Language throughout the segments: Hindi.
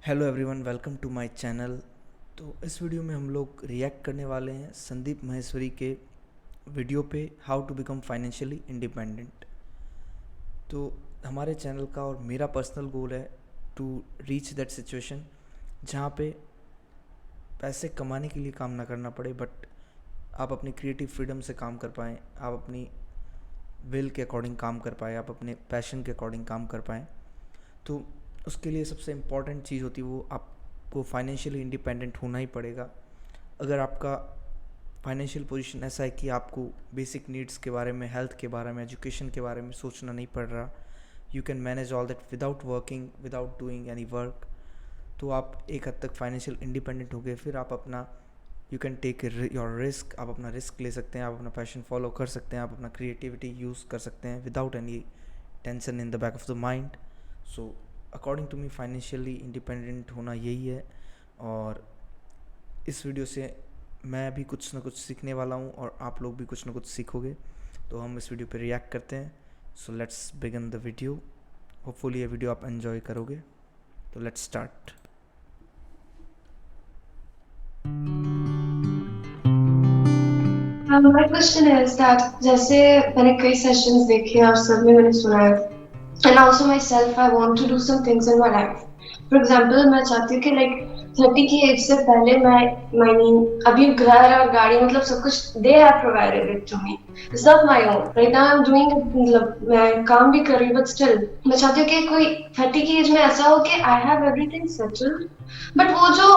Hello everyone, welcome to my channel. तो इस वीडियो में हम लोग रिएक्ट करने वाले हैं संदीप महेश्वरी के वीडियो पे how to become financially independent. तो हमारे चैनल का और मेरा पर्सनल गोल है टू रीच दैट सिचुएशन जहाँ पे पैसे कमाने के लिए काम ना करना पड़े, बट आप अपनी क्रिएटिव फ्रीडम से काम कर पाएँ, आप अपनी विल के अकॉर्डिंग काम कर पाएँ, आप अपने पैशन के अकॉर्डिंग काम कर पाएँ। तो उसके लिए सबसे इम्पॉर्टेंट चीज़ होती है वो आपको फाइनेंशियली इंडिपेंडेंट होना ही पड़ेगा। अगर आपका फाइनेंशियल पोजीशन ऐसा है कि आपको बेसिक नीड्स के बारे में, हेल्थ के बारे में, एजुकेशन के बारे में सोचना नहीं पड़ रहा, you can manage all that without working, without doing any work, तो आप एक हद तक फाइनेंशियल इंडिपेंडेंट हो गए। फिर आप अपना you can take your risk, आप अपना रिस्क ले सकते हैं, आप अपना पैशन फॉलो कर सकते हैं, आप अपना क्रिएटिविटी यूज़ कर सकते हैं without any tension in the back of the mind. So according to me financially independent होना यही है। और इस वीडियो से मैं भी कुछ ना कुछ सीखने वाला हूँ और आप लोग भी कुछ ना कुछ सीखोगे। तो हम इस वीडियो पे रिएक्ट करते हैं। So let's begin the video. Hopefully ये वीडियो आप एंजॉय करोगे। तो let's start. My question is that जैसे मैंने कई सेशंस देखे और सब में मैंने सुना है and also myself I want to do some things in my life. For example मैं चाहती हूँ कि like 30 की एज से पहले मैं अभी घर और गाड़ी मतलब सब कुछ they have provided it to me. It's not my own. Right now I'm doing it, मतलब मैं काम भी कर रही हूँ but still मैं चाहती हूँ कि कोई 30 की एज में ऐसा हो कि I have everything settled. But वो जो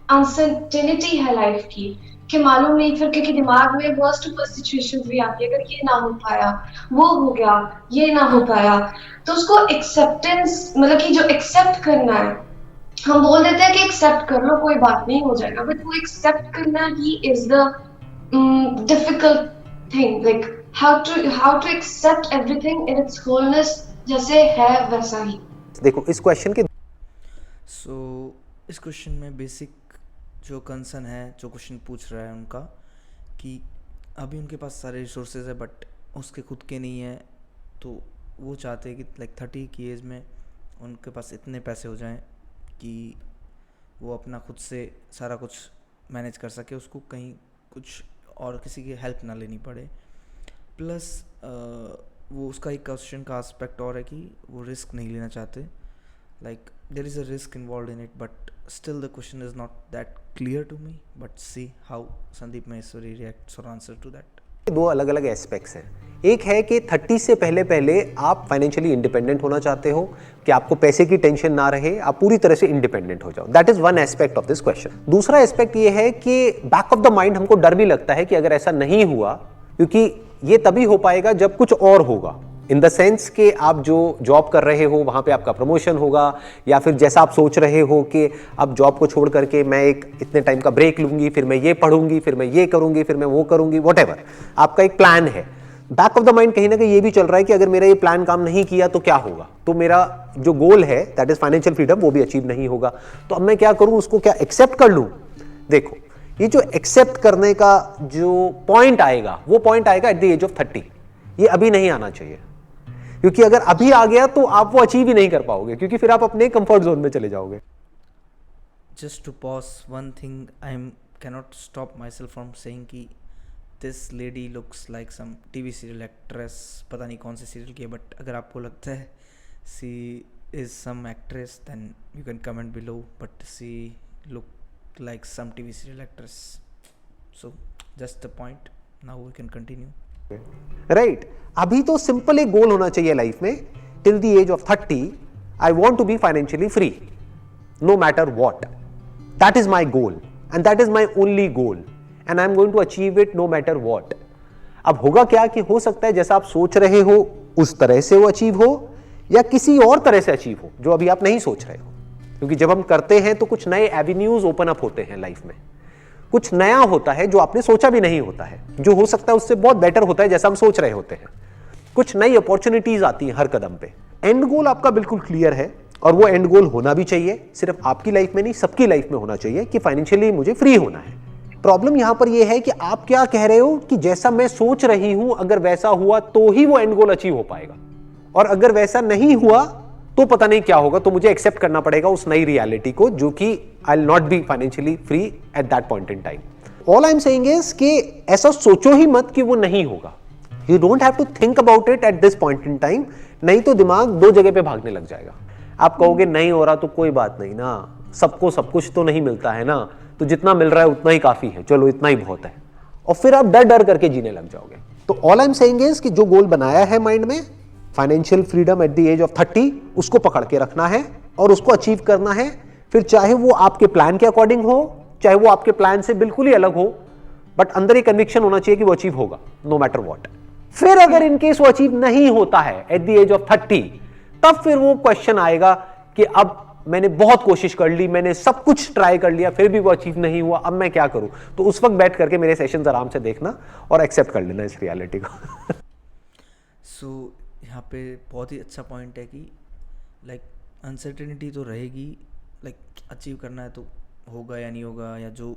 अनसर्टेनिटी है लाइफ की मालूम नहीं फिर क्योंकि दिमाग में वर्स्ट ऑफ सिचुएशन भी आती है, अगर ये ना हो पाया, वो हो गया, ये ना हो पाया, तो उसको एक्सेप्टेंस मतलब कि जो एक्सेप्ट करना है, हम बोल देते हैं कि एक्सेप्ट कर लो कोई बात नहीं हो जाएगा, बट वो एक्सेप्ट करना ही is the difficult thing. Like how to accept everything in its wholeness, जैसे है वैसा ही। देखो इस क्वेश्चन के सो इस क्वेश्चन में बेसिक जो कंसर्न है, जो क्वेश्चन पूछ रहा है उनका, कि अभी उनके पास सारे रिसोर्सेज है बट उसके खुद के नहीं है। तो वो चाहते हैं कि लाइक 30 की एज में उनके पास इतने पैसे हो जाएं कि वो अपना खुद से सारा कुछ मैनेज कर सके, उसको कहीं कुछ और किसी की हेल्प ना लेनी पड़े। प्लस वो उसका एक क्वेश्चन का एस्पेक्ट और है कि वो रिस्क नहीं लेना चाहते। like there is a risk involved in it, but still the question is not that clear to me, but see how Sandeep Maheshwari reacts or answer to that. दो अलग अलग एस्पेक्ट्स हैं। एक है कि 30 से पहले पहले आप फाइनेंशियली इंडिपेंडेंट होना चाहते हो कि आपको पैसे की टेंशन ना रहे, आप पूरी तरह से इंडिपेंडेंट हो जाओ। That is one aspect of this question. दूसरा एस्पेक्ट ये है कि बैक ऑफ द माइंड हमको डर भी लगता है कि अगर ऐसा नहीं हुआ, क्योंकि ये तभी हो पाएगा जब कुछ और होगा, इन द सेंस कि आप जो जॉब कर रहे हो वहां पे आपका प्रमोशन होगा, या फिर जैसा आप सोच रहे हो कि अब जॉब को छोड़ करके मैं एक इतने टाइम का ब्रेक लूंगी, फिर मैं ये पढ़ूंगी, फिर मैं ये करूंगी, फिर मैं वो करूंगी, व्हाटएवर आपका एक प्लान है। बैक ऑफ द माइंड कहीं ना कहीं ये भी चल रहा है कि अगर मेरा ये प्लान काम नहीं किया तो क्या होगा, तो मेरा जो गोल है दैट इज फाइनेंशियल फ्रीडम वो भी अचीव नहीं होगा। तो अब मैं क्या करूं, उसको क्या एक्सेप्ट कर लूं? देखो ये जो एक्सेप्ट करने का जो पॉइंट आएगा वो पॉइंट आएगा एट द एज ऑफ 30। ये अभी नहीं आना चाहिए, क्योंकि अगर अभी आ गया तो आप वो अचीव ही नहीं कर पाओगे, क्योंकि फिर आप अपने कंफर्ट जोन में चले जाओगे। Just to pause one thing, I cannot stop myself from saying कि this lady looks like some TV serial actress, पता नहीं कौन से सीरियल की है, बट अगर आपको लगता है she is some actress then you can comment below, but she look like some TV serial actress. So just the point, now we can continue. Right अभी तो सिंपल एक गोल होना चाहिए लाइफ में, till the age of 30 I want to be financially free no matter what. That is my goal and that is my only goal and I am going to achieve it no matter what. अब होगा क्या कि हो सकता है जैसा आप सोच रहे हो उस तरह से वो अचीव हो, या किसी और तरह से अचीव हो जो अभी आप नहीं सोच रहे हो, क्योंकि जब हम करते हैं तो कुछ नए एवेन्यूज ओपन अप होते हैं लाइफ में, कुछ नया होता है जो आपने सोचा भी नहीं होता है, जो हो सकता है उससे बहुत बेटर होता है जैसा हम सोच रहे होते हैं। कुछ नई अपॉर्चुनिटीज आती हैं हर कदम पे। एंड गोल आपका बिल्कुल क्लियर है और वो एंड गोल होना भी चाहिए, सिर्फ आपकी लाइफ में नहीं सबकी लाइफ में होना चाहिए कि फाइनेंशियली मुझे फ्री होना है। प्रॉब्लम यहां पर यह है कि आप क्या कह रहे हो कि जैसा मैं सोच रही हूं अगर वैसा हुआ तो ही वो एंड गोल अचीव हो पाएगा, और अगर वैसा नहीं हुआ तो पता नहीं क्या होगा, तो मुझे एक्सेप्ट करना पड़ेगा उस नई रियलिटी को, जो कि I will not be financially free at that point in time. All I am saying is कि ऐसा सोचो ही मत कि वो नहीं होगा। You don't have to think about it at this point in time, नहीं तो दिमाग दो जगह पे भागने लग जाएगा। आप कहोगे नहीं हो रहा तो कोई बात नहीं ना, सबको सब कुछ तो नहीं मिलता है ना, तो जितना मिल रहा है उतना ही काफी है, चलो इतना ही बहुत है, और फिर आप डर डर करके जीने लग जाओगे। तो all I am saying is कि जो गोल बनाया है माइंड में, financial freedom at the age of 30, उसको पकड़ के रखना है और उसको अचीव करना है। फिर चाहे वो आपके प्लान के अकॉर्डिंग हो, चाहे वो आपके प्लान से बिल्कुल ही अलग हो, बट अंदर एक कन्विक्शन होना चाहिए कि वो अचीव होगा नो मैटर व्हाट। फिर अगर इनकेस वो अचीव नहीं होता है एट द एज ऑफ 30, तब फिर वो क्वेश्चन आएगा कि अब मैंने बहुत कोशिश कर ली, मैंने सब कुछ ट्राई कर लिया, फिर भी वो अचीव नहीं हुआ, अब मैं क्या करूं। तो उस वक्त बैठ करके मेरे सेशंस आराम से देखना और एक्सेप्ट कर लेना इस रियलिटी को। सो यहाँ पे बहुत ही अच्छा पॉइंट है कि लाइक अनसर्टेनिटी तो रहेगी, लाइक अचीव करना है तो होगा या नहीं होगा, या जो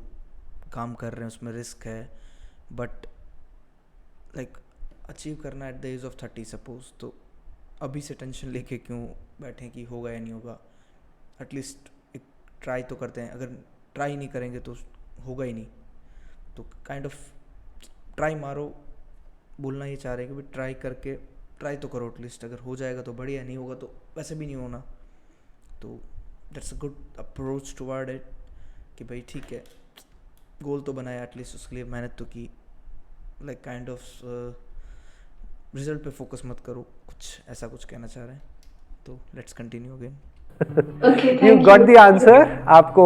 काम कर रहे हैं उसमें रिस्क है, बट लाइक अचीव करना at the age of 30 suppose, तो अभी से टेंशन लेके क्यों बैठें कि होगा या नहीं होगा। एटलीस्ट एक ट्राई तो करते हैं, अगर ट्राई नहीं करेंगे तो होगा ही नहीं, तो काइंड ऑफ ट्राई मारो, बोलना ये चाह रहे हैं कि भाई ट्राई करके ट्राई तो करो एटलीस्ट, अगर हो जाएगा तो बढ़िया, नहीं होगा तो वैसे भी नहीं होना। तो that's a good approach toward it कि भाई ठीक है, गोल तो बनाया, एटलीस्ट उसके लिए मेहनत तो की, लाइक काइंड ऑफ रिजल्ट पे फोकस मत करो, कुछ ऐसा कुछ कहना चाह रहे हैं। तो let's continue again. You got the answer, आपको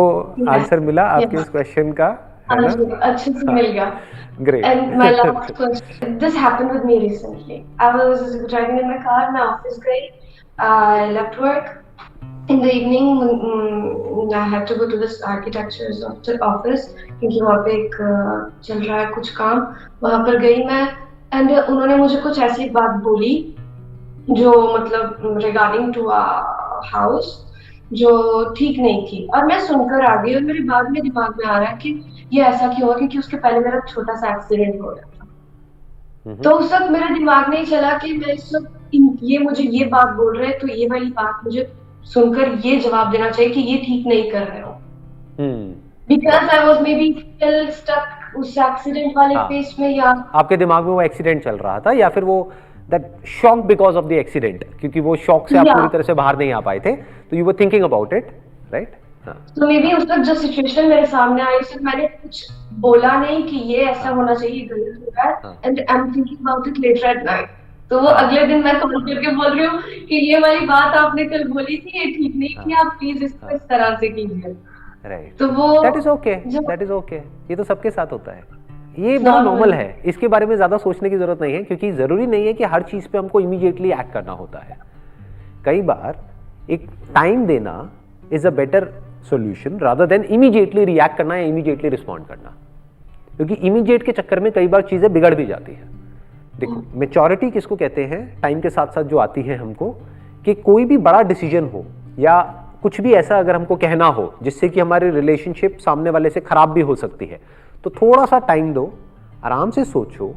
आंसर मिला आपके इस क्वेश्चन का, है ना? अच्छे से मिल गया। Great. And my last question. This happened with me recently. I was driving in my car. मैं office गई. I left work. In the evening, I had to go to this architecture's office क्योंकि वहाँ पे एक चल रहा है कुछ काम. वहाँ पर गई मैं and उन्होंने मुझे कुछ ऐसी बात बोली जो मतलब regarding to a house जो ठीक नहीं थी, और मैं सुनकर आ गई और मेरे बाद में दिमाग में आ रहा है कि ये ऐसा क्यों हुआ, क्योंकि उसके पहले मेरा छोटा सा एक्सीडेंट हो रहा था। तो उस वक्त मेरे दिमाग में ही चला कि मैं इस वक्त ये मुझे ये बात बोल रहे हैं, तो ये वाली बात मुझे सुनकर ये जवाब देना चाहिए कि ये ठीक नहीं कर रहे हो, because I was may be still stuck उस एक्सीडेंट वाले फेज में, या आपके दिमाग में वो एक्सीडेंट चल रहा था, या फिर वो that shock because of the accident, क्योंकि वो शॉक से आप पूरी तरह से बाहर नहीं आ पाए थे, तो you were thinking about it, right? तो मे बी उस वक्त जो सिचुएशन मेरे सामने आई, सिर्फ मैंने कुछ बोला नहीं कि ये ऐसा होना चाहिए, गलत हो रहा है, and I am thinking about it later at night. तो वो अगले दिन मैं कॉल करके बोल रही हूँ कि ये वाली बात आपने कल बोली थी, ये ठीक नहीं थी, आप प्लीज इसको इस तरह से कीजिए। राइट, तो वो that is okay, that is okay, ये तो सबके साथ होता है, ये बड़ा नॉर्मल है, इसके बारे में ज्यादा सोचने की जरूरत नहीं है, क्योंकि जरूरी नहीं है कि हर चीज पे हमको इमीडिएटली एक्ट करना होता है। कई बार एक टाइम देना is a better solution rather than immediately react करना या इमीडिएटली रिस्पॉन्ड करना, क्योंकि इमीडिएट के चक्कर में कई बार चीजें बिगड़ भी जाती हैं। देखो, मैच्योरिटी किसको कहते हैं, टाइम के साथ साथ जो आती है हमको, कि कोई भी बड़ा डिसीजन हो या कुछ भी ऐसा अगर हमको कहना हो जिससे कि हमारी रिलेशनशिप सामने वाले से खराब भी हो सकती है, तो थोड़ा सा टाइम दो, आराम से सोचो,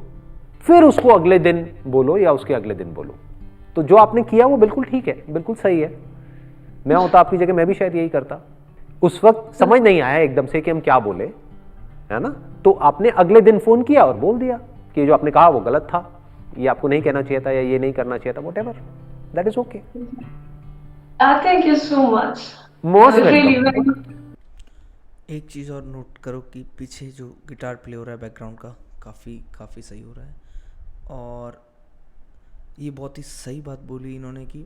फिर उसको अगले दिन बोलो या उसके अगले दिन बोलो। तो जो आपने किया वो बिल्कुल ठीक है, बिल्कुल सही है। मैं होता आपकी जगह मैं भी शायद यही करता। उस वक्त समझ नहीं आया एकदम से कि हम क्या बोले, है ना, तो आपने अगले दिन फोन किया और बोल दिया कि जो आपने कहा वो गलत था, ये आपको नहीं कहना चाहिए था या ये नहीं करना चाहिए था, whatever, that is okay. Thank you so much, most welcome. एक चीज़ और नोट करो कि पीछे जो गिटार प्ले हो रहा है बैकग्राउंड का, काफ़ी सही हो रहा है, और ये बहुत ही सही बात बोली इन्होंने कि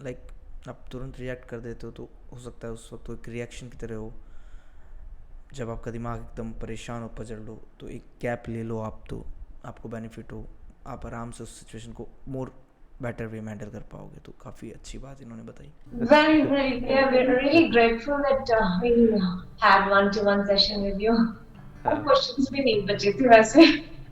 लाइक आप तुरंत रिएक्ट कर देते हो, तो हो सकता है उस वक्त तो एक रिएक्शन की तरह हो, जब आपका दिमाग एकदम परेशान हो, पजल लो, तो एक गैप ले लो आप, तो आपको बेनिफिट हो, आप आराम से उस सिचुएशन को मोर बेटर वे में हैंडल कर पाओगे। तो काफ़ी अच्छी बात इन्होंने बताई। Very, yeah, we're really grateful that we had one-to-one session with you. और questions भी नहीं बचे थे वैसे,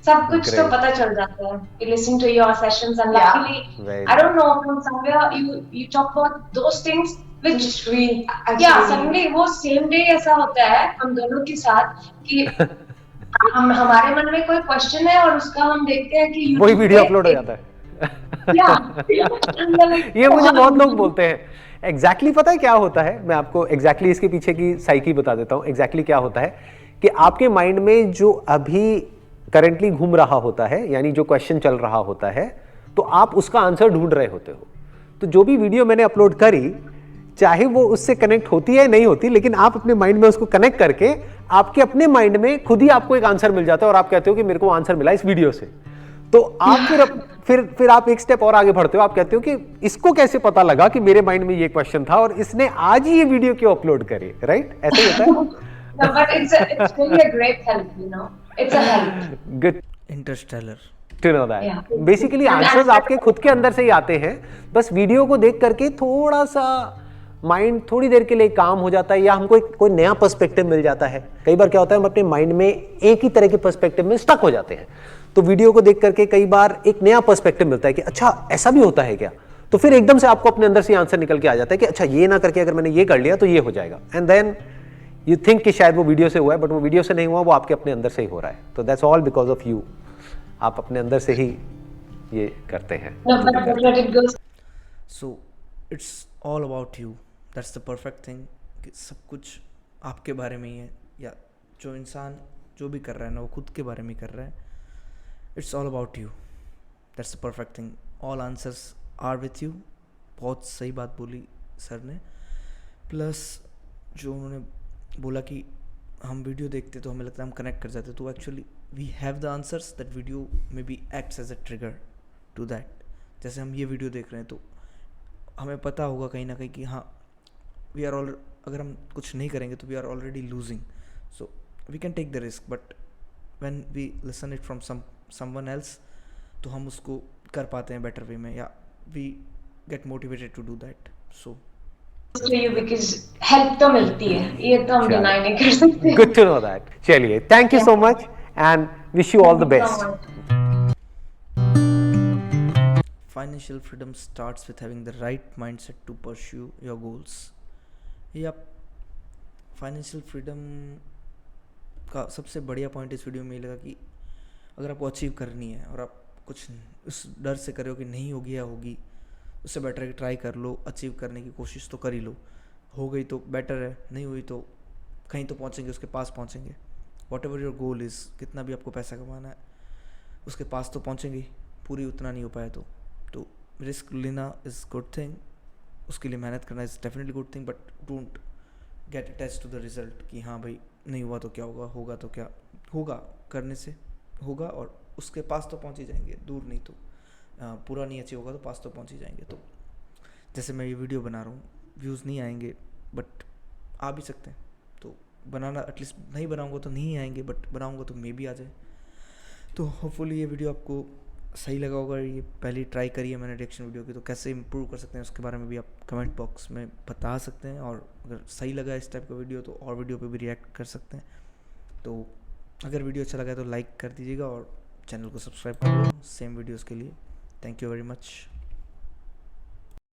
सब कुछ तो पता चल जाता है। We listen to your sessions and luckily, I don't know, from somewhere you talk about those things which we actually, suddenly वो same day ऐसा होता है हम दोनों के साथ कि हम हमारे मन में कोई क्वेश्चन है और उसका हम देखते हैं कि वही वीडियो अपलोड हो जाता है। Yeah. ये मुझे बहुत लोग बोलते हैं। एग्जैक्टली पता है क्या होता है, मैं आपको एग्जैक्टली इसके पीछे की साइकी बता देता हूँ। एग्जैक्टली क्या होता है कि आपके माइंड में जो अभी करंटली घूम रहा होता है, यानी जो क्वेश्चन चल रहा होता है, तो आप उसका आंसर ढूंढ रहे होते हो। तो जो भी वीडियो मैंने अपलोड करी, चाहे वो उससे कनेक्ट होती है नहीं होती, लेकिन आप अपने माइंड में उसको कनेक्ट करके आपके अपने माइंड में खुद ही आपको एक आंसर मिल जाता है और आप कहते हो कि मेरे को आंसर मिला इस वीडियो से। तो आप फिर आप एक स्टेप और आगे बढ़ते हो, आप कहते हो कि इसको कैसे पता लगा कि मेरे माइंड में ये क्वेश्चन था और इसने आज ही ये वीडियो क्यों अपलोड करे, राइट? ऐसा ही होता है। No, but it's really a great help, you know. It's a help. Good interstellar. To know that. Yeah. Basically answers आपके खुद के अंदर से ही आते हैं, बस वीडियो को देख करके थोड़ा सा माइंड थोड़ी देर के लिए काम हो जाता है, या हमको कोई नया पर्सपेक्टिव मिल जाता है। कई बार क्या होता है, हम अपने माइंड में एक ही तरह के पर्सपेक्टिव में स्टक हो जाते हैं, तो वीडियो को देख करके कई बार एक नया पर्सपेक्टिव मिलता है कि अच्छा ऐसा भी होता है क्या, तो फिर एकदम से आपको अपने अंदर से आंसर निकल के आ जाता है कि अच्छा ये ना करके अगर मैंने ये कर लिया तो ये हो जाएगा। एंड देन यू थिंक कि शायद वो वीडियो से हुआ है, बट वो वीडियो से नहीं हुआ, वो आपके अपने अंदर से ही हो रहा है। तो that's all because of you. आप अपने अंदर से ही ये करते हैं। No, but it goes. So it's all about you, that's the perfect thing कि सब कुछ आपके बारे में ही है, या जो इंसान जो भी कर रहा है ना वो खुद के बारे में ही कर रहा है। It's all about you, that's the perfect thing, all answers are with you. बहुत सही बात बोली सर ने। प्लस जो उन्होंने बोला कि हम वीडियो देखते तो हमें लगता है हम कनेक्ट कर जाते, तो actually we have the answers, that video may be acts as a trigger to that. जैसे हम ये वीडियो देख रहे हैं तो हमें पता होगा कहीं ना कहीं कि हाँ वी आर ऑल, अगर हम कुछ नहीं करेंगे तो we are already losing, so we can take the risk, but when we listen it from someone else तो हम उसको कर पाते हैं बेटर वे में, या we get motivated to do that. So To you because help तो मिलती है, ये तो हम डिनाई नहीं कर सकते। Good to know that. चलिए, thank you so much and wish you all the best. Financial freedom starts with having the right mindset to pursue your goals. ये आप फाइनेंशियल फ्रीडम का सबसे बढ़िया पॉइंट इस वीडियो में ये लगा कि अगर आपको अचीव करनी है और आप कुछ उस डर से कर रहे हो कि नहीं होगी या होगी, उससे बेटर है कि ट्राई कर लो, अचीव करने की कोशिश तो कर ही लो। हो गई तो बेटर है, नहीं हुई तो कहीं तो पहुँचेंगे, उसके पास पहुँचेंगे। What ever your goal is, कितना भी आपको पैसा कमाना है उसके पास तो पहुँचेंगे, पूरी उतना नहीं हो पाया तो रिस्क लेना इज़ गुड थिंग, उसके लिए मेहनत करना is definitely good thing, but don't get attach to the result कि हाँ भाई नहीं हुआ तो क्या होगा, होगा तो क्या होगा, करने से होगा और उसके पास तो पहुँच ही जाएंगे, दूर नहीं तो पूरा नहीं अचीव होगा तो पास तो पहुँच ही जाएंगे। तो जैसे मैं ये वीडियो बना रहा हूँ, व्यूज़ नहीं आएंगे बट आ भी सकते हैं, तो बनाना एटलीस्ट, नहीं बनाऊँगा तो नहीं आएंगे बट बनाऊँगा तो मे भी आ जाए। तो होपफुली ये वीडियो आपको सही लगा होगा। ये पहली ट्राई करी है मैंने रिएक्शन वीडियो की, तो कैसे इम्प्रूव कर सकते हैं उसके बारे में भी आप कमेंट बॉक्स में बता सकते हैं, और अगर सही लगा इस टाइप का वीडियो तो और वीडियो पे भी रिएक्ट कर सकते हैं। तो अगर वीडियो अच्छा लगा तो लाइक कर दीजिएगा और चैनल को सब्सक्राइब कर लो सेम वीडियोज़ के लिए। Thank you very much.